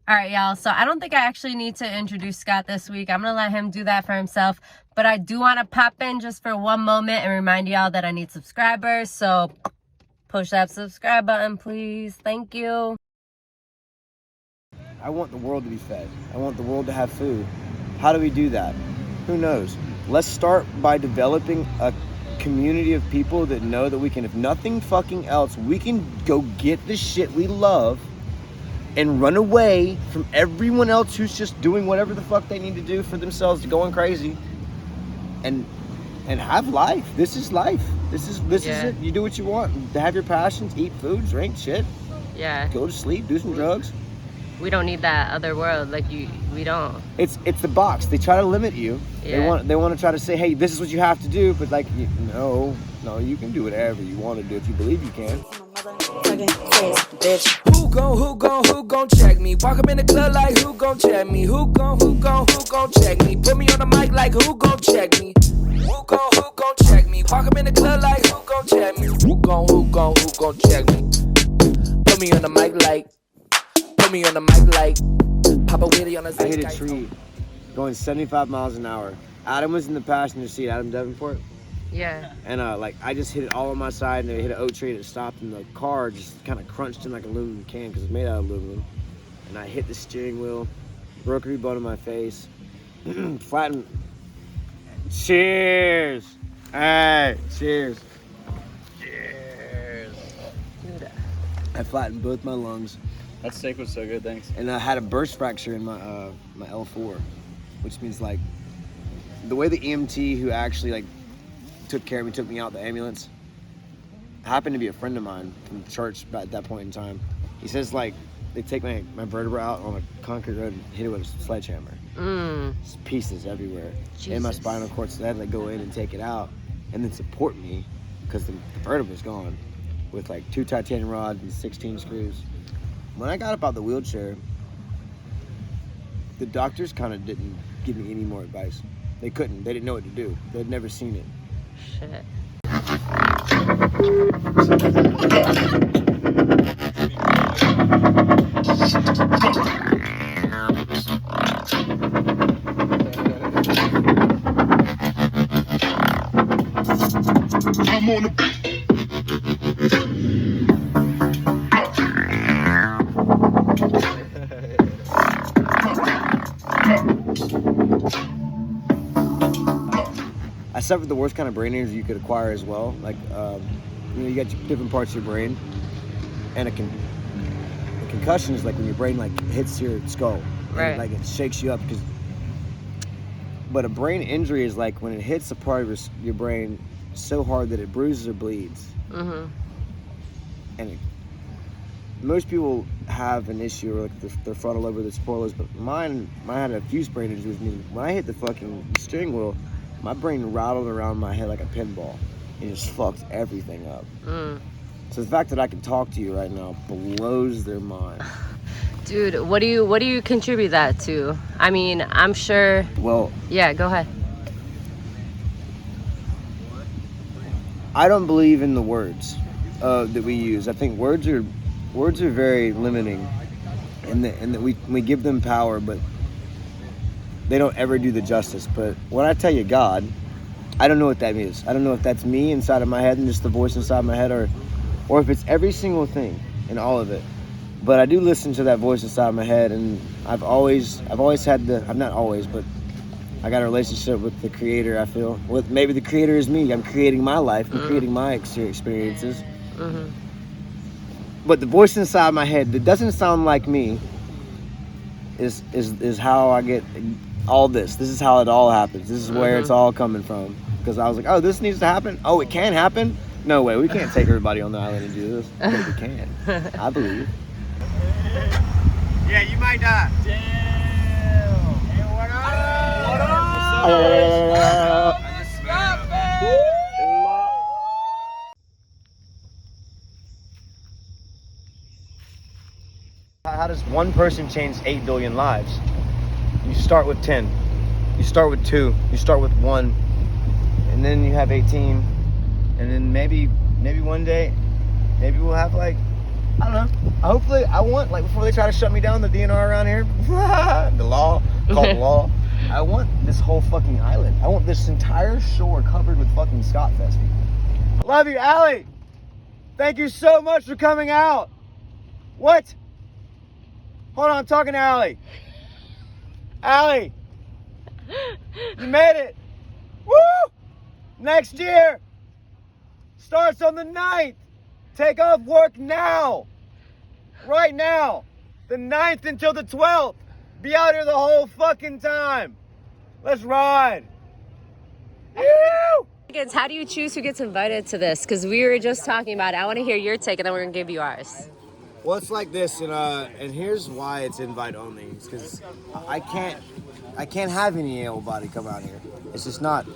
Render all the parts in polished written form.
All right, y'all. So I don't think I actually need to introduce Scott this week. I'm going to let him do that for himself. But I do want to pop in just for one moment and remind y'all that I need subscribers. So push that subscribe button, please. Thank you. I want the world to be fed. I want the world to have food. How do we do that? Who knows? Let's start by developing a community of people that know that we can, if nothing fucking else, we can go get the shit we love and run away from everyone else who's just doing whatever the fuck they need to do for themselves, going crazy, and have life. This is life. This is it. You do what you want. Have your passions. Eat food. Drink shit. Yeah. Go to sleep. Do some drugs. We don't need that other world. Like we don't. It's the box. They try to limit you. Yeah. They want to try to say, hey, this is what you have to do. But like, no, you can do whatever you want to do if you believe you can. Who gon' check me? Walk up in the club like who gon' check me? Who gon' check me? Put me on the mic like who gon' check me? Who gon' check me? Walk up in the club like who gon' check me? Who gon' check me? Put me on the mic like pop a wheelie on the I hit a tree going 75 miles an hour. Adam was in the passenger seat, Adam Devenport. Yeah. And I just hit it all on my side, and it hit an oak tree, and it stopped, and the car just kind of crunched in like an aluminum can because it's made out of aluminum. And I hit the steering wheel, broke every bone in my face, flattened. Cheers! Hey, cheers! Cheers! Dude. I flattened both my lungs. That steak was so good, thanks. And I had a burst fracture in my my L4, which means like the way the EMT who actually like took care of me, took me out the ambulance, happened to be a friend of mine from church at that point in time. He says like they take my vertebra out on a concrete road and hit it with a sledgehammer. Just pieces everywhere in my spinal cord, so they had to like, go in and take it out and then support me because the vertebra's gone with like 2 titanium rods and 16 screws. When I got up out the wheelchair, the doctors kind of didn't give me any more advice. They couldn't. They didn't know what to do. They'd never seen it. Shit. I'm on the I suffered the worst kind of brain injury you could acquire as well. Like, you got different parts of your brain, and a concussion is like when your brain like hits your skull, Right? Like it shakes you up. But a brain injury is like when it hits a part of your brain so hard that it bruises or bleeds. Mm-hmm. And most people have an issue, or like their frontal lobe or the spoilers, but mine had a few brain injuries. When I hit the fucking steering wheel, my brain rattled around my head like a pinball. It just fucked everything up. So the fact that I can talk to you right now blows their mind. Dude, what do you contribute that to? I mean, I'm sure. Well, yeah, go ahead. I don't believe in the words that we use. I think words are very limiting, and that we give them power, but they don't ever do the justice. But when I tell you God, I don't know what that means. I don't know if that's me inside of my head and just the voice inside my head, or if it's every single thing in all of it. But I do listen to that voice inside my head, and I've always had I'm not always, but I got a relationship with the Creator. I feel with maybe the Creator is me. I'm creating my life. I'm creating my experiences. Mm-hmm. But the voice inside my head that doesn't sound like me is how I get all this. This is how it all happens. This is where it's all coming from. Because I was like, oh, this needs to happen. Oh, it can happen. No way. We can't take everybody on the island and do this. But we can. I believe. Yeah, you might die. Damn. Hey, what up? What up? How does one person change 8 billion lives? You start with 10. You start with 2. You start with 1. And then you have 18. And then maybe one day, maybe we'll have like I don't know. Hopefully, I want, like, before they try to shut me down, the DNR around here, the law, called the law, I want this whole fucking island. I want this entire shore covered with fucking ScottFest people. I love you, Allie. Thank you so much for coming out. What? Hold on, I'm talking to Allie. Allie, you made it. Woo! Next year starts on the 9th. Take off work now. Right now. The 9th until the 12th. Be out here the whole fucking time. Let's ride. Woo! How do you choose who gets invited to this? Because we were just talking about it. I want to hear your take, and then we're going to give you ours. Well, it's like this, and here's why it's invite only. It's because I can't have any able-body come out here. It's just not.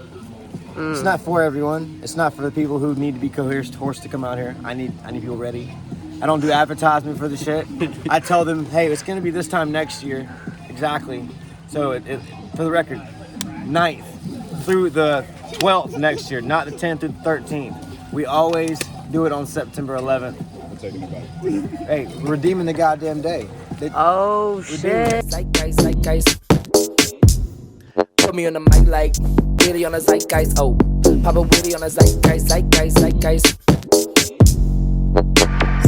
It's not for everyone. It's not for the people who need to be coerced to come out here. I need people ready. I don't do advertisement for the shit. I tell them, hey, it's gonna be this time next year, exactly. So for the record, 9th through the 12th next year, not the 10th through the 13th. We always do it on September 11th. Hey, redeeming the goddamn day. Oh shit. Zeitgeist. Put me on the mic like Witty on the zeitgeist. Oh, Papa Witty on the zeitgeist.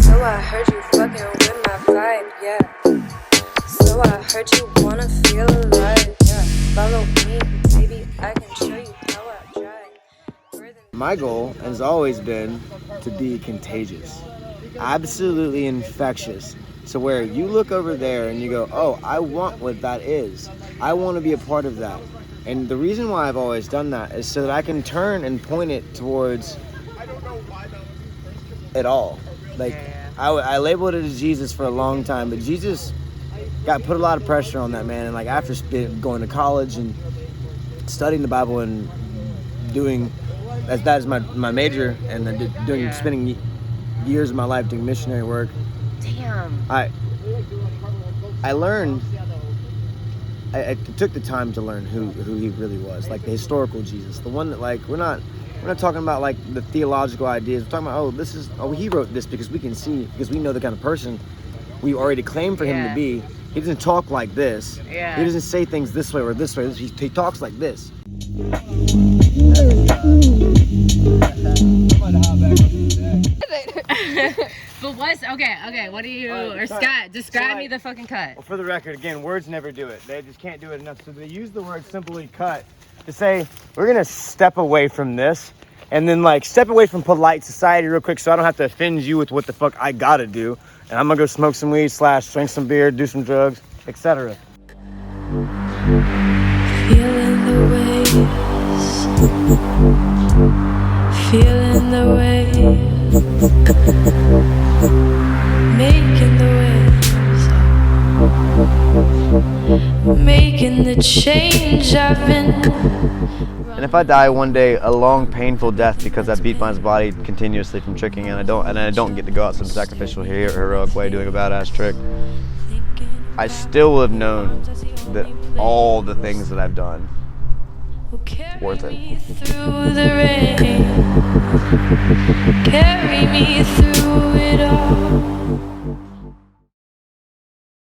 So I heard you fucking with my vibe, yeah. So I heard you wanna feel alive, yeah. Follow me, baby, I can show you how I drive. My goal has always been to be contagious. Absolutely infectious. So where you look over there and you go, oh, I want what that is. I want to be a part of that. And the reason why I've always done that is so that I can turn and point it towards it all. Like, I labeled it as Jesus for a long time, but Jesus got put a lot of pressure on that, man. And like after going to college and studying the Bible and doing, that is my major, and then spending years of my life doing missionary work. Damn. I learned. I took the time to learn who he really was, like the historical Jesus, the one that, like, we're not talking about like the theological ideas. We're talking about he wrote this because we can see, because we know the kind of person we already claim for him to be. He doesn't talk like this. Yeah. He doesn't say things this way or this way. He talks like this. But what do you, or Scott, describe me the fucking cut. Well, for the record, again, words never do it. They just can't do it enough. So they use the word simply cut to say, we're going to step away from this and then like step away from polite society real quick so I don't have to offend you with what the fuck I got to do. And I'm going to go smoke some weed / drink some beer, do some drugs, etc. Feeling the waves, feeling the waves, making the waves, making the change I've been. And if I die one day a long, painful death because I beat my body continuously from tricking, and I don't get to go out some sacrificial, heroic way doing a badass trick, I still would have known that all the things that I've done worth it. Through the rain, carry me through it all.